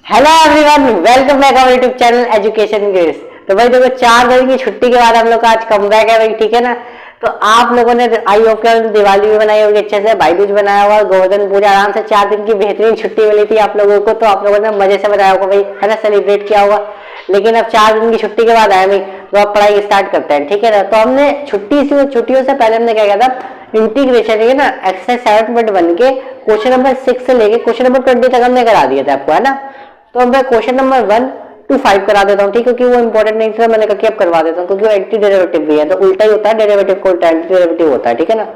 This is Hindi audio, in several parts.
Hello everyone, welcome back our YouTube channel education guess. तो भाई देखो 4 दिन की छुट्टी के बाद हम लोग का आज कम बैक है भाई, ठीक है ना। तो आप लोगों ने आई होप के दिवाली भी बनाई होगी अच्छे से, भाई दूज बनाया हुआ, गोवर्धन पूजा, आराम से 4 दिन की बेहतरीन छुट्टी मिली थी आप लोगों को। तो आप लोगों ने मजे से बनाया होगा भाई, है ना, सेलिब्रेट किया होगा। लेकिन अब 4 दिन की छुट्टी के बाद आए भाई, तो अब पढ़ाई स्टार्ट करते हैं, ठीक है ना। तो हमने छुट्टियों से पहले हमने क्या किया था, इंटीग्रेशन है ना, एक्सरसाइज 7.1 के क्वेश्चन नंबर 6 से लेके क्वेश्चन नंबर 20 तक हमने करा दिया था आपको, है ना। तो अब मैं क्वेश्चन नंबर 1 to 5 करा देता हूँ, ठीक है, क्योंकि वो इंपॉर्टेंट नहीं था, मैंने कहा कि अब करवा देता हूँ, क्योंकि वो एंटी डेरिवेटिव भी है, तो उल्टा ही होता है, डेरिवेटिव को उल्टा एंटी डेरिवेटिव होता है, ठीक है ना।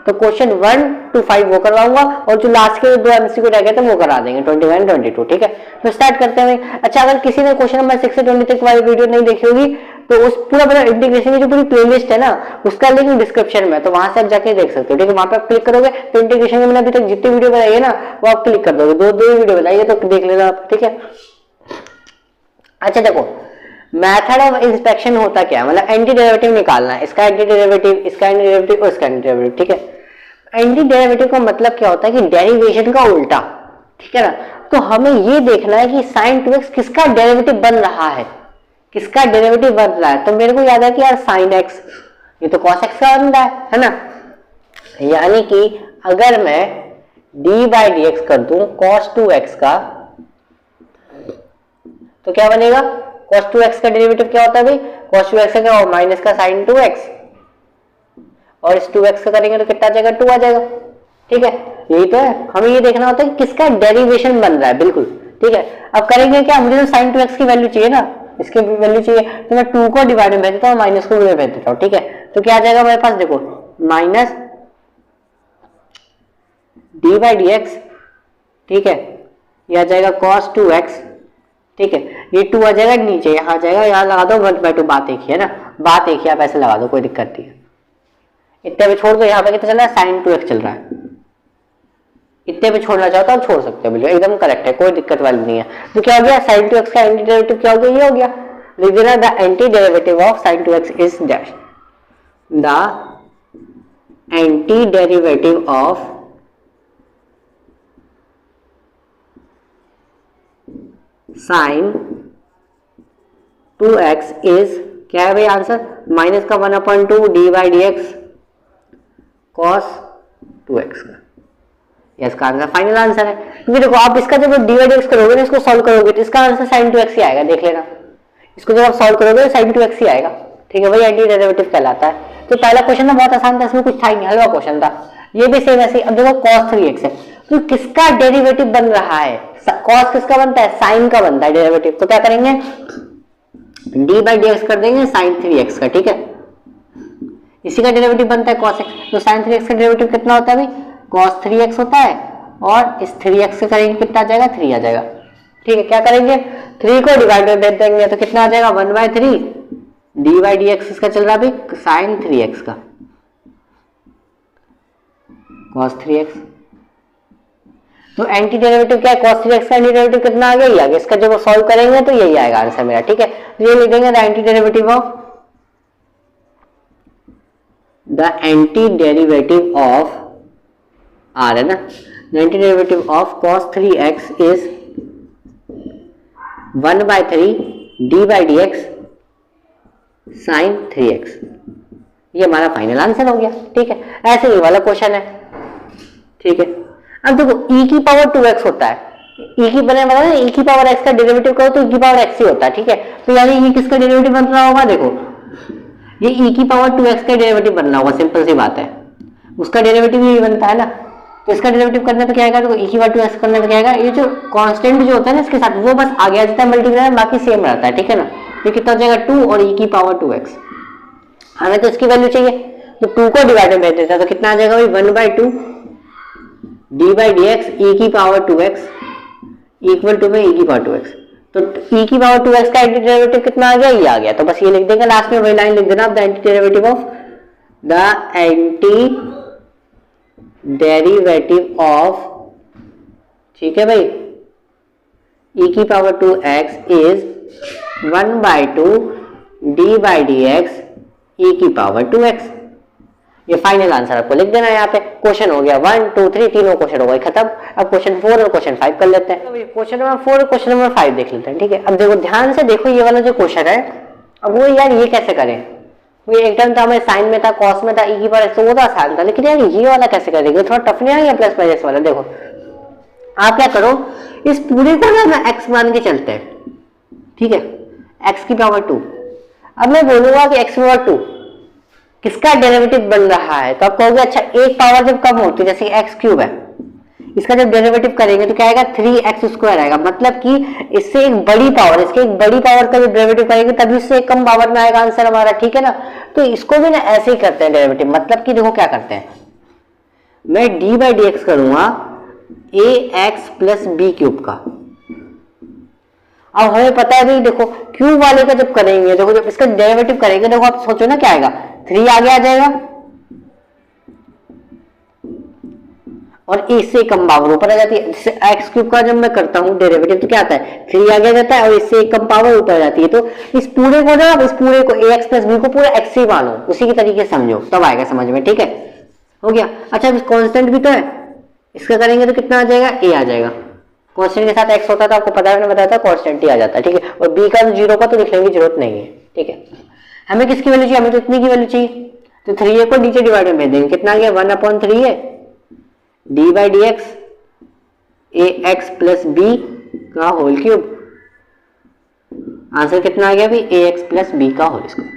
तो क्वेश्चन 1 to 5 वो करवाऊंगा, और जो लास्ट के 2 एमसीक्यू रह गए थे वो करा देंगे 21 22, ठीक है। तो स्टार्ट करते हैं। अच्छा, अगर किसी ने क्वेश्चन नंबर 6 से 20 तक वाली वीडियो नहीं देखी होगी, तो उस पूरा इंटीग्रेशन की जो पूरी प्लेलिस्ट है ना, उसका लिंक डिस्क्रिप्शन में, तो वहां से आप जाके देख सकते हो, ठीक है। वहां पे आप क्लिक करोगे तो इंटीग्रेशन की मैंने अभी तक जितनी वीडियो बनाई है ना, वो आप क्लिक कर दोगे, दो वीडियो बनाई है, तो देख लेना आप, ठीक है। अच्छा देखो, मेथड ऑफ इंस्पेक्शन होता क्या है, मतलब एंटी डेरिवेटिव निकालना है, इसका एंटी डेरिवेटिव, इसका एंटी डेरिवेटिव और इसका एंटी डेरिवेटिव, ठीक है। एंटी डेरिवेटिव का मतलब क्या होता है कि डेरिवेशन का उल्टा, ठीक है ना। तो हमें ये देखना है कि sin 2x किसका डेरिवेटिव बन रहा है, किसका डेरिवेटिव बन रहा है। तो मेरे को याद है कि यार sin x ये तो cos x का बन रहा है ना। यानी कि अगर मैं d/dx कर दूं cos 2x का, तो क्या बनेगा, cos 2x का डेरिवेटिव क्या होता है भाई, cos 2x का क्या, माइनस का sin 2x, और इस 2x का करेंगे तो कितना आ जाएगा, 2 आ जाएगा, ठीक है। यही तो है, हमें ये देखना होता है कि किसका डेरिवेशन बन रहा है, बिल्कुल, ठीक है। अब करेंगे क्या, मुझे तो sin 2x की वैल्यू चाहिए ना, इसकी वैल्यू चाहिए, तो मैं 2 को डिवाइड में भेज देता हूँ, माइनस को भेज देता हूँ, ठीक है। तो क्या आ जाएगा मेरे पास, देखो माइनस d/dx, ठीक है, यह आ जाएगा cos 2x, ठीक है। ये 2 आ जाएगा नीचे, यहाँ आ जाएगा, यहाँ लगा दो 1/2, बात एक ही है ना, बात एक ही, आप ऐसे लगा दो, कोई दिक्कत नहीं है। इतने पे छोड़ दो, यहाँ पे कितना चल रहा है, sin 2x चल रहा है। इतने पे छोड़ना चाहो तो आप छोड़ सकते हो, बिल्कुल एकदम करेक्ट है, कोई दिक्कत वाली नहीं है। तो क्या हो गया, sin 2x का एंटी डेरिवेटिव क्या हो गया, ये हो गया। लिख देना, the anti derivative of sin 2x is dash, the anti derivative of sin 2x is, क्या है भाई आंसर, माइनस का 1/2 d/dx cos 2x का, इसका आंसर फाइनल आंसर है। क्योंकि देखो आप इसका जब d/dx करोगे ना, इसको सॉल्व करोगे तो इसका आंसर sin 2x ही आएगा, देख लेना, इसको जब आप सॉल्व करोगे तो sin 2x ही आएगा, ठीक है। वही एंटी डेरिवेटिव कहलाता है। तो पहला क्वेश्चन ना बहुत आसान था, इसमें कुछ था ही नहीं, हलवा क्वेश्चन था। ये भी सेम ऐसे। अब देखो cos 3x है, तो किसका डेरिवेटिव बन रहा है, cos किसका बनता है, sin का बनता है डेरिवेटिव। तो क्या करेंगे, d/dx कर देंगे sin 3x का, ठीक है, इसी का डेरिवेटिव बनता है cos x। तो sin 3x का डेरिवेटिव कितना होता है भाई, cos 3x होता है, और इस 3x से करेंगे कितना आ जाएगा, 3 आ जाएगा, ठीक है। क्या करेंगे, 3 को डिवाइड में दे देंगे तो कितना आ जाएगा, 1/3 d/dx इसका चल रहा है भाई sin 3x का cos 3x। तो एंटी डेरिवेटिव क्या है, cos 3x का एंटी डेरिवेटिव कितना आ गया, ये आ गया। इसका जब सॉल्व करेंगे तो यही आएगा आंसर मेरा, ठीक है। तो ये लिख देंगे, the anti derivative of, the anti derivative of R है ना, the anti derivative of cos 3x is 1/3 d/dx sin 3x। ये हमारा फाइनल आंसर हो गया, ठीक है। ऐसे ही वाला क्वेश्चन है, ठीक है। अब देखो e की पावर 2x होता है, e की बने वाला e की पावर x का डेरिवेटिव करो तो e की पावर x ही होता है, ठीक है। तो यानी ये किसका डेरिवेटिव बन रहा होगा, देखो ये e की पावर 2x का डेरिवेटिव बनना होगा, सिंपल सी बात है, उसका डेरिवेटिव ही बनता है ना। तो इसका डेरिवेटिव करने पे क्या आएगा, देखो e की पावर 2x करने पे क्या आएगा, ये जो कांस्टेंट जो होता है ना इसके साथ, वो बस आगे आ जाता है मल्टीप्लाई, बाकी सेम रहता है, ठीक है ना। ये कितना हो जाएगा, 2 और e की पावर 2x, हमें तो इसकी वैल्यू चाहिए, तो 2 को डिवाइड में भेज देता है, तो कितना आ जाएगा भाई, 1/2 d/dx e की पावर 2x इक्वल टू में e की पावर 2x। तो e की पावर 2x का एंटी डेरिवेटिव कितना आ गया, ये आ गया। तो बस ये लिख देंगे लास्ट में, वही लाइन लिख देना, the anti derivative of, the anti derivative of, ठीक है भाई, e की power 2x is 1/2 d/dx e की पावर 2x। ये फाइनल आंसर आपको लिख देना है यहाँ पे। क्वेश्चन हो गया 1 2 3 तीनों क्वेश्चन हो गए खत्म। अब क्वेश्चन 4 और क्वेश्चन 5 कर लेते हैं। तो क्वेश्चन नंबर 4 और क्वेश्चन नंबर 5 देख लेते हैं, ठीक है। अब देखो ध्यान से देखो ये वाला जो क्वेश्चन है, अब वो यार ये कैसे करें, वो एक टाइम तो हमें साइन में था, कॉस में था, ई की पावर एक्स, वो तो आसान था, लेकिन यार ये वाला कैसे करेंगे, थोड़ा टफ नहीं आएगा प्लस माइनस वाला। देखो आप क्या करो, इस पूरे को ना एक्स मान के चलते हैं, ठीक है, एक्स की पावर 2। अब मैं बोलूंगा कि एक्स की पावर 2 किसका डेरिवेटिव बन रहा है, तो आप कहोगे अच्छा एक पावर जब कम होती है, जैसे एक्स क्यूब है, इसका जब डेरिवेटिव करेंगे तो क्या आएगा 3x² आएगा, मतलब कि इससे एक बड़ी पावर, इसके एक बड़ी पावर का जब डेरिवेटिव करेंगे तभी इससे एक कम पावर में आएगा आंसर हमारा, ठीक है ना। तो इसको भी ना ऐसे ही करते हैं डेरिवेटिव, मतलब कि देखो क्या करते हैं, मैं d/dx करूंगा ax प्लस बी क्यूब का। अब हमें पता है भाई, देखो क्यूब वाले का जब करेंगे, देखो जब इसका डेरिवेटिव करेंगे, देखो आप सोचो ना क्या आएगा, 3 आगे आ जाएगा और इससे कम पावर ऊपर आ जाती है। जैसे एक्स क्यूब का जब मैं करता हूं डेरिवेटिव तो क्या आता है, 3 आगे आ जाता है और इससे एक कम पावर ऊपर आ जाती है। तो इस पूरे को ना, इस पूरे को ax प्लस बी को पूरा x ही मानो, उसी के तरीके से समझो, तब आएगा समझ में, ठीक है, हो गया। अच्छा कांस्टेंट भी तो है, इसका करेंगे तो कितना आ जाएगा, a आ जाएगा। कांस्टेंट के साथ x होता था, आपको पता है, मैंने बताया था, कांस्टेंट ही आ जाता है, ठीक है। और b का तो 0 का तो लिखने की जरूरत नहीं है, ठीक है। हमें किसकी वैल्यू चाहिए, हमें तो इतनी की वैल्यू चाहिए, तो 3a को नीचे डिवाइड में भेज देंगे, कितना आ गया 1/3 है d/dx ax प्लस बी का होल क्यूब। आंसर कितना आ गया भाई, ax प्लस बी का होल स्क्वायर।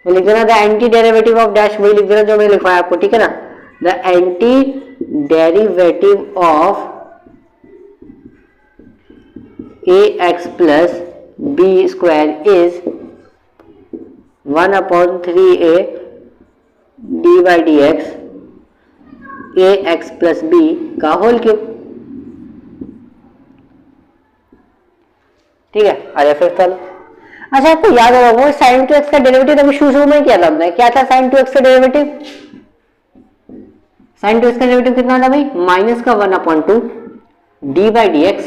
तो लिख देना the anti derivative of dash, वही लिख देना जो मैंने लिखवाया आपको, ठीक है ना। The anti derivative of ax plus B square is 1/3a d/dx ax plus B का होल क्यूब, ठीक है। अरे फिर चलो, अच्छा आपको याद होगा वो sin 2x का डेरिवेटिव अभी शुरू में क्या था, क्या था sin 2x का डेरिवेटिव, sin 2x का डेरिवेटिव कितना था भाई, माइनस का 1/2 d/dx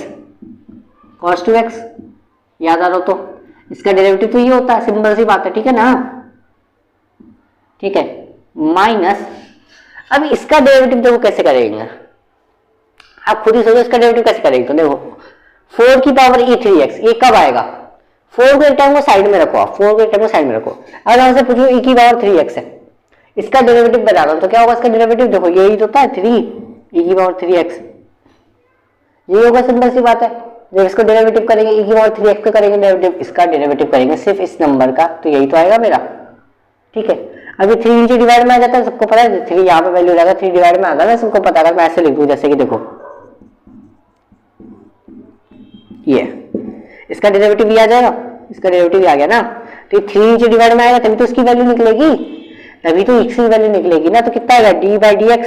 cos 2x, याद आ रहा हो तो इसका डेरिवेटिव तो ये होता है, सिंपल सी बात है, ठीक है ना, ठीक है, माइनस। अब इसका डेरिवेटिव देखो कैसे करेंगे, आप खुद ही सोचो इसका डेरिवेटिव कैसे करेंगे। तो देखो 4 की पावर e3x, ये कब आएगा, 4 को एक टाइम को साइड में रखो, 4 को एक टाइम को साइड में रखो। अगर हमसे पूछो e की पावर 3x है, इसका डेरिवेटिव बता रहा हूं, तो क्या होगा इसका डेरिवेटिव, देखो यही तो होता है 3 e की पावर 3x, ये होगा, सिंपल सी बात है। जब इसको डेरिवेटिव करेंगे e की पावर 3x का करेंगे डेरिवेटिव, इसका डेरिवेटिव करेंगे सिर्फ इस नंबर का, तो यही तो आएगा मेरा, ठीक है। अभी 3 नीचे डिवाइड में आ जाता है, सबको पता है 3 यहाँ पे वैल्यू रहेगा, 3 डिवाइड में आ गया ना, सबको पता है। मैं ऐसे लिख दूं जैसे कि देखो ये इसका डेरिवेटिव भी आ जाएगा, इसका डेरिवेटिव भी आ गया ना, तो 3 नीचे डिवाइड में आएगा तभी तो इसकी वैल्यू निकलेगी, तभी तो x की वैल्यू निकलेगी ना। तो कितना आएगा d/dx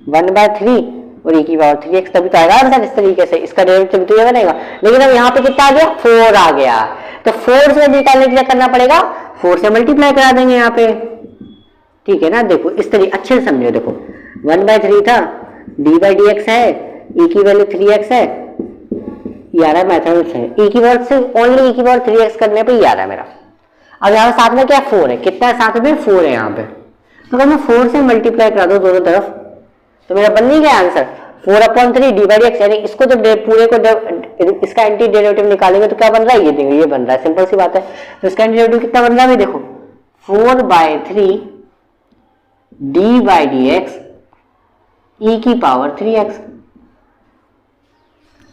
1/3 और e की पावर 3x, तभी तो आएगा आंसर इस तरीके से, इसका डेरिवेटिव तो ये बनेगा। लेकिन अब यहाँ पे कितना आ गया, 4 आ गया, तो 4 से निकालने के लिए करना पड़ेगा, 4 से मल्टीप्लाई करा देंगे यहाँ पे, ठीक है ना। देखो इस तरीके अच्छे से समझो, देखो 1/3 था, d/dx है, e की वैल्यू 3x है, ये आ रहा है मैथमेटिक्स है, e की पावर से ओनली e की पावर 3x करने पे ये आ रहा है मेरा। अब यहाँ साथ में क्या 4 है, कितना है साथ में 4 है यहाँ पे, तो अगर मैं 4 से मल्टीप्लाई करा दूं दोनों तरफ तो मेरा बन नहीं गया आंसर 4/3 d/dx, यानी इसको जब पूरे को इसका एंटी डेरिवेटिव निकालेंगे तो क्या बन रहा है, ये बन रहा है, सिंपल सी बात है। तो इसका एंटी डेरिवेटिव कितना बन रहा है, देखो 4/3 d/dx e की power 3x,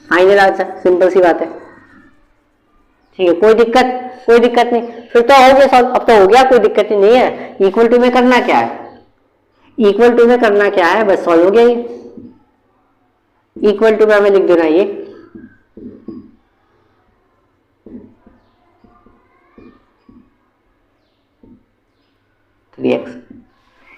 final answer, simple सी बात है, ठीक है। कोई दिक्कत नहीं, फिर तो हो गया सॉल्व, अब तो हो गया, कोई दिक्कत ही नहीं है। इक्वल टू में करना क्या है, इक्वल टू में करना क्या है, बस सॉल्व हो गया ये। इक्वल टू में हमें लिख देना ये 3x,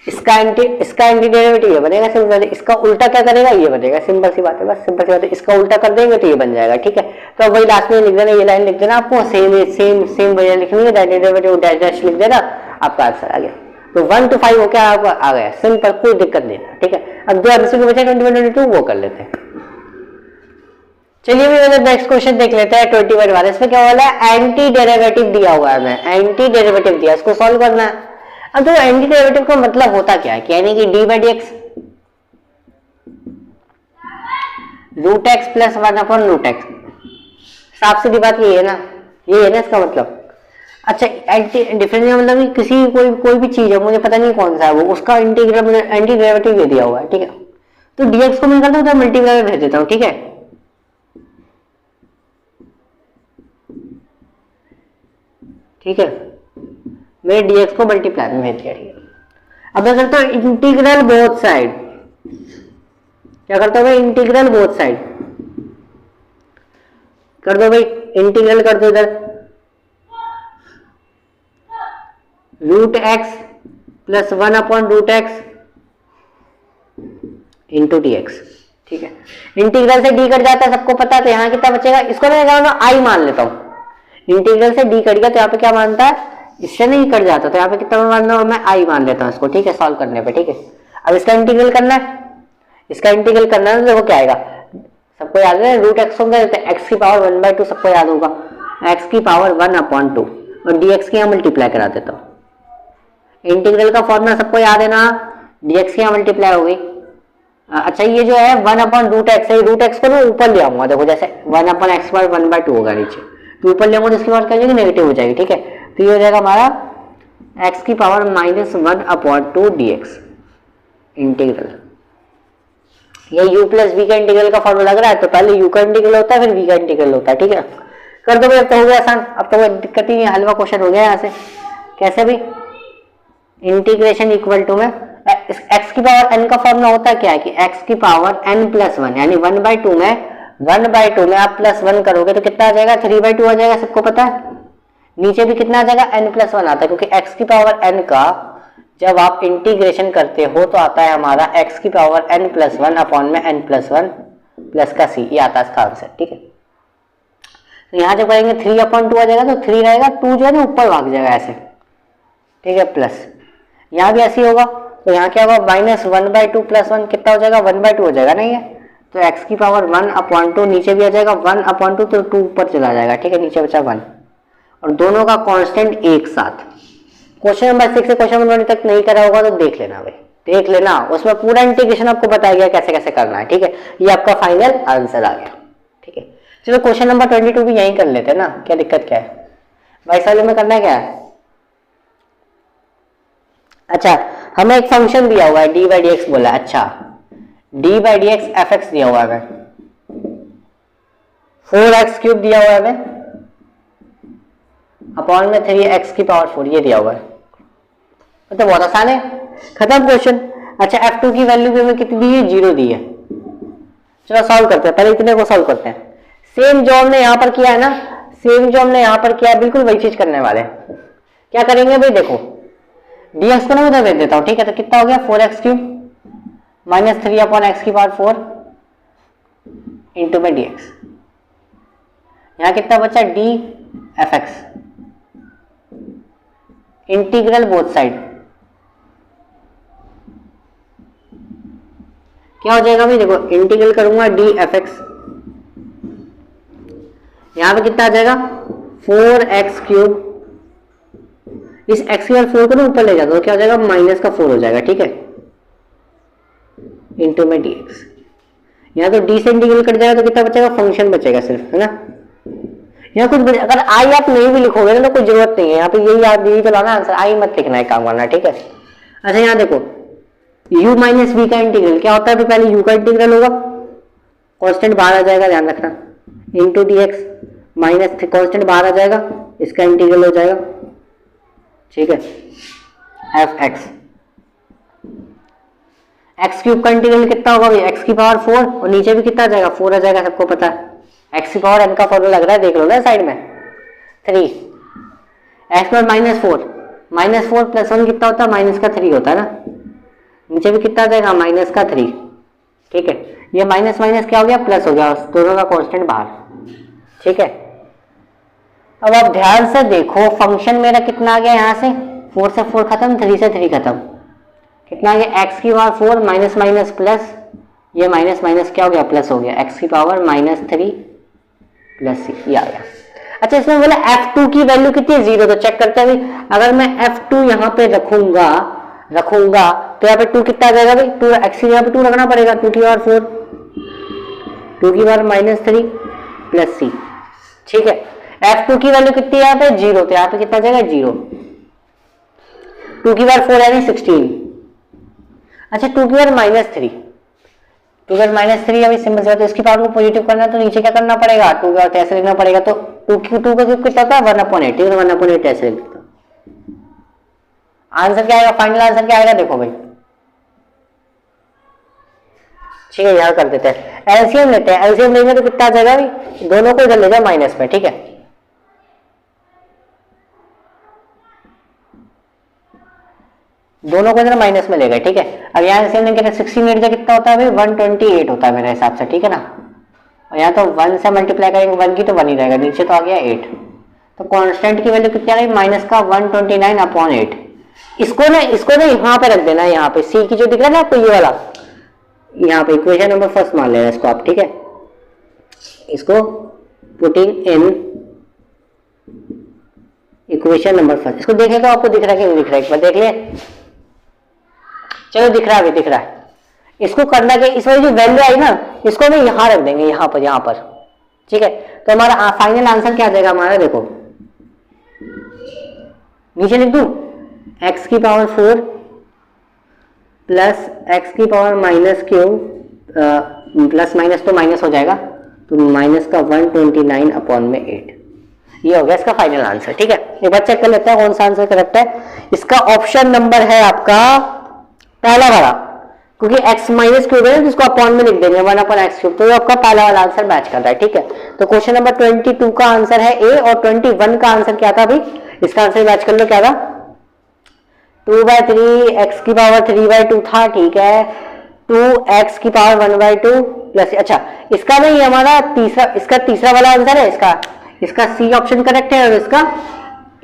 इसका एंटी डेरिवेटिव ये बनेगा, सिंपल। इसका उल्टा क्या करेगा, ये बनेगा, सिंपल सी बात है, बस सिंपल सी बात है। इसका उल्टा कर देंगे तो ये बन जाएगा, ठीक है। तो वही लास्ट में लिख देना, ये लाइन लिख देना, आपको सेम वजह लिखनी है, डेरिवेटिव डैश डैश लिख देना, आपका आंसर आ गया। तो 1 to 5 हो क्या आपका आ गया, सिंपल, कोई दिक्कत नहीं है, ठीक है। अब जो एमसीक्यू बचा 21-22 वो कर लेते हैं। चलिए भी नेक्स्ट क्वेश्चन देख लेते हैं 21 वाला। इसमें क्या वाला है, एंटी डेरिवेटिव दिया हुआ है, हमें एंटी डेरिवेटिव दिया, इसको सॉल्व करना है। अब तो एंटी डेरिवेटिव का मतलब होता क्या है कि यानी कि D by D X root X plus 1 root X, साफ सीधी बात ये है ना, ये है ना इसका मतलब। अच्छा एंटी डिफरेंशियल मतलब कि किसी कोई भी चीज है, मुझे पता नहीं कौन सा है वो, उसका इंटीग्रल एंटी डेरिवेटिव ये दिया हुआ है, ठीक है। तो dx को मैं करता हूँ तो मल्टीप्लाई में भेज देता हूँ, ठीक है। ठीक है, मैं dx को मल्टीप्लाई में भेज दिया, ठीक है। अब मैं करता हूँ इंटीग्रल बोथ साइड, क्या करता हूँ मैं, इंटीग्रल बोथ साइड कर दो भाई, इंटीग्रल कर दो इधर, root X plus 1/√x into D X, ठीक है। इंटीग्रल से डी कट जाता है, सबको पता है, तो यहाँ कितना बचेगा, इसको मैं आई मान लेता हूँ। इंटीग्रल से डी कट गया तो यहाँ पे क्या मानता है, इससे नहीं कट जाता, तो यहाँ पे कितना मानना है, मैं आई मान लेता हूँ इसको, ठीक है, सॉल्व करने पे, ठीक है। अब इसका इंटीग्रल करना है, इसका इंटीग्रल करना है तो देखो क्या आएगा, सबको याद है रूट एक्स होगा तो एक्स की पावर 1/2 सबको याद होगा, एक्स की पावर 1/2 और डी एक्स की यहाँ मल्टीप्लाई करा देता हूँ। इंटीग्रल का फॉर्मूला सबको याद है ना, dx की यहाँ मल्टीप्लाई हो गई। अच्छा ये जो है 1/√x है, रूट एक्स को मैं ऊपर ले आऊंगा, देखो जैसे 1/x पर 1/2 होगा नीचे, तो ऊपर ले आऊंगा तो इसकी बात क्या हो जाएगी, नेगेटिव हो जाएगी, ठीक है। तो ये हो जाएगा हमारा x की पावर -1/2 dx इंटीग्रल। ये u प्लस v का इंटीग्रल का फॉर्मूला लग रहा है, तो पहले u का इंटीग्रल होता है फिर v का इंटीग्रल होता है, ठीक है। कर दो भाई, अब तो हो गया आसान, अब तो कोई दिक्कत ही नहीं, हलवा क्वेश्चन हो गया यहाँ से। कैसे भाई, इंटीग्रेशन इक्वल टू में x की पावर n का फॉर्मूला होता है क्या है कि x की पावर n प्लस 1 यानी 1/2 में आप प्लस 1 करोगे तो कितना आ जाएगा, 3/2 आ जाएगा, सबको पता है। नीचे भी कितना आ जाएगा, n प्लस 1 आता है, क्योंकि x की पावर n का जब आप इंटीग्रेशन करते हो तो आता है हमारा x की पावर n प्लस 1 अपॉन में n प्लस 1 प्लस का c, ये आता है इसका आंसर, ठीक है। तो यहाँ जब करेंगे 3/2 आ जाएगा, तो 3 रहेगा, 2 जो है ना ऊपर भाग जाएगा ऐसे, ठीक है, प्लस यहाँ भी ऐसे ही होगा, तो यहाँ क्या होगा, -1/2 प्लस 1 कितना हो जाएगा, 1/2 हो जाएगा, नहीं है, तो x की पावर 1/2 नीचे भी आ जाएगा 1/2, तो 2 ऊपर चला जाएगा, ठीक है, नीचे बचा 1 और दोनों का कांस्टेंट एक साथ। क्वेश्चन नंबर 6 से क्वेश्चन नंबर 9 तक नहीं करा होगा तो देख लेना भाई, देख लेना, उसमें पूरा इंटीग्रेशन आपको बताया गया कैसे कैसे करना है, ठीक है। ये आपका फाइनल आंसर आ गया, ठीक है। चलो क्वेश्चन नंबर 22 भी यहीं कर लेते हैं ना, क्या दिक्कत क्या है भाई, साले में करना क्या है। अच्छा हमें एक फंक्शन दिया हुआ है डी बाई डी एक्स बोला, अच्छा D by D x F x दिया हुआ है, 4x³ दिया हुआ है हमें अपॉन में 3x की पावर 4 ये दिया हुआ है, तो बहुत आसान है, खत्म क्वेश्चन। अच्छा f2 की वैल्यू भी हमें कितनी दी है, 0 दी है। चलो सॉल्व करते हैं, पहले इतने को सॉल्व करते हैं। सेम जो हमने यहाँ पर किया है ना, सेम जो हमने यहाँ पर किया है बिल्कुल वही चीज करने वाले हैं। क्या करेंगे भाई, देखो dx को ना उधर भेज देता हूँ, ठीक है, तो कितना हो गया 4x³ माइनस 3 अपॉन एक्स की पावर 4 इंटू में dx, यहाँ कितना बचा D F x, integral both side क्या हो जाएगा भाई, देखो इंटीग्रल करूंगा डी एफ एक्स, यहां पे कितना आ जाएगा 4x³, इस x की पावर 4 को ना ऊपर ले जाता तो क्या हो जाएगा माइनस का 4 हो जाएगा, ठीक है, इंटू में dx। यहाँ तो d से इंटीग्रल कट जाएगा तो कितना बचेगा, फंक्शन बचेगा सिर्फ, है ना। यहाँ कुछ अगर आई आप नहीं भी लिखोगे ना तो कोई जरूरत नहीं है, यहाँ पे यही आप यही चलाना आंसर, आई मत लिखना है, काम करना, ठीक है। अच्छा यहाँ देखो u माइनस v का इंटीग्रल क्या होता है, पहले u का इंटीग्रल होगा, कांस्टेंट बाहर आ जाएगा, ध्यान रखना, इंटू dx माइनस कांस्टेंट बाहर आ जाएगा, इसका इंटीग्रल हो जाएगा, ठीक है, एफ एक्स। x³ का इंटीग्रल कितना होगा भाई, x की पावर 4 और नीचे भी कितना आ जाएगा 4 आ जाएगा, सबको पता है। x की पावर n का फॉर्मूला लग रहा है, देख लो ना साइड में 3, x पर -4 प्लस 1 कितना होता है, माइनस का 3 होता है ना, नीचे भी कितना आ जाएगा माइनस का 3, ठीक है। ये माइनस माइनस क्या हो गया, प्लस हो गया, दोनों का कांस्टेंट बाहर, ठीक है। अब आप ध्यान से देखो फंक्शन मेरा कितना आ गया, यहाँ से 4 से 4 खत्म, 3 से 3 खत्म, कितना आ गया x की पावर 4 माइनस माइनस प्लस, ये माइनस माइनस क्या हो गया, प्लस हो गया, x की पावर -3 प्लस 6 ये आ गया। अच्छा इसमें बोला F2 की वैल्यू कितनी है 0, तो चेक करते हैं भाई। अगर मैं F2 यहाँ पे रखूंगा तो यहाँ पे 2 कितना आ जाएगा भाई, 2x यहाँ पे 2 रखना पड़ेगा, 2 की पावर 4, 2 की पावर -3 प्लस c, ठीक है। F2 की वैल्यू कितनी है यहाँ पे 0, तो यहाँ पे कितना जाएगा 0, 2 की पावर 4 यानी 16। अच्छा 2 की पावर -3, 2 की पावर -3 अभी सिंपल से, तो इसकी पावर को पॉजिटिव करना है तो नीचे क्या करना पड़ेगा, 2 की पावर ऐसे लिखना पड़ेगा, तो 2 का क्यूब कितना होता है 1/8, ठीक है, 1/8 ऐसे लिख दो। आंसर क्या आएगा, फाइनल आंसर क्या आएगा देखो भाई, ठीक है, यहां कर देते हैं एलसीएम लेते हैं, एलसीएम लेंगे तो कितना आ जाएगा भाई, दोनों को इधर ले जाओ माइनस में, ठीक है, दोनों को इधर माइनस में ले गए, ठीक है। अब यहाँ एलसीएम लेंगे तो 16 8 कितना होता है भाई 128 होता है मेरे हिसाब से, ठीक है ना, और यहाँ तो 1 से मल्टीप्लाई करेंगे 1 की तो 1 ही रहेगा, नीचे तो आ गया 8, तो कांस्टेंट की वैल्यू कितनी आ गई माइनस का 129/8। इसको ना यहाँ पे रख देना है, यहाँ पे सी की जो दिख रहा है ना आपको ये वाला, यहाँ पे इक्वेशन नंबर फर्स्ट मान लेना इसको आप, ठीक है, इसको putting in equation number first, इसको देखें तो आपको दिख रहा है कि नहीं दिख रहा है, एक बार देख ले, चलो दिख रहा है, दिख रहा है। इसको करना क्या, इस वाली जो वैल्यू आई ना इसको मैं यहाँ रख देंगे, यहाँ पर, ठीक है, तो हमारा फाइनल आंसर क्या आ जाएगा हमारा, देखो नीचे लिख दूं x की पावर 4 प्लस x की पावर -3 प्लस माइनस तो माइनस हो जाएगा, तो माइनस का 129/8, ये हो गया इसका फाइनल आंसर, ठीक है। एक बार चेक कर लेते हैं कौन सा आंसर करेक्ट है। इसका ऑप्शन नंबर है आपका पहला वाला, क्योंकि x -3 है जिसको अपॉन में लिख देंगे 1/x3, तो ये आपका पहला वाला आंसर मैच कर रहा है, ठीक है। तो क्वेश्चन नंबर 22 का आंसर है ए, और 21 का आंसर क्या था भाई, इसका आंसर मैच कर लो, क्या था 2/3 x की पावर 3/2 था, ठीक है, 2x की पावर 1/2 प्लस, अच्छा इसका नहीं हमारा इसका तीसरा वाला आंसर है, इसका सी ऑप्शन करेक्ट है और इसका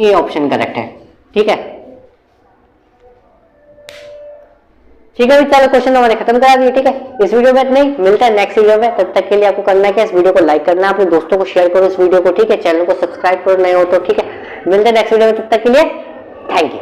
ए ऑप्शन करेक्ट है, ठीक है, ठीक है। चलो क्वेश्चन हमारे खत्म करा दिए, ठीक है, इस वीडियो में नहीं, मिलता है नेक्स्ट वीडियो में, तब तक के लिए आपको करना है क्या, इस वीडियो को लाइक करना है, अपने दोस्तों को शेयर करो इस वीडियो को, ठीक है, चैनल को सब्सक्राइब करो नए हो तो, ठीक है, मिलते हैं नेक्स्ट वीडियो में, तब तक के लिए थैंक यू।